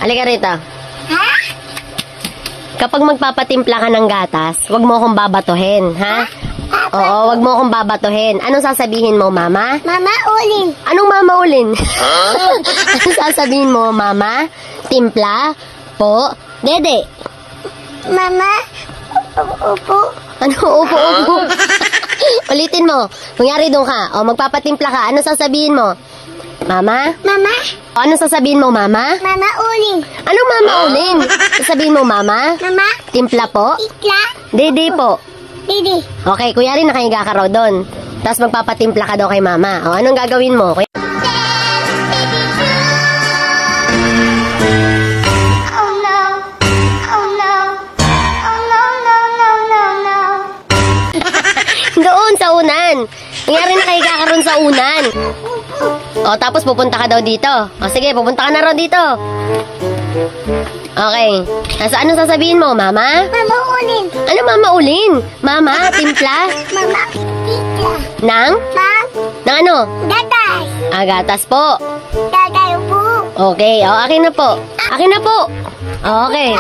Halika rito. Ha? Kapag magpapatimpla ka ng gatas, wag mo akong babatuhin, ha? Oo, wag mo akong babatuhin. Anong sasabihin mo, Mama? Mama, ulin. Anong Mama ulin? Anong sasabihin mo, Mama? Timpla? Po? Dede? Mama, upo. Ano? Upo. Ulitin mo. Kunyari doon ka. O, magpapatimpla ka. Anong sasabihin mo? Mama? Mama, O, anong sasabihin mo, Mama? mama, ulin. Anong Mama ulin? Sasabihin mo, Mama? Mama, Timpla po? tikla. Dede po. Didi. Okay, kunyari nakahiga ka raw doon. Tapos magpapatimpla ka daw kay Mama. O, anong gagawin mo? Oh no. Oh no. Oh no, no, no, no, no. Doon, sa unan. Kunyari nakahiga ka ron sa unan. O, tapos pupunta ka daw dito. O, sige, pupunta ka na raw dito. Okay. Anong sasabihin mo, Mama? Mama, ulin. Ano Mama ulin? Mama, timpla? Mama, tikla. Nang? Mang, Ano? gatas. Gatas po. Gagay po. Okay, o, akin na po. Akin na po. Okay.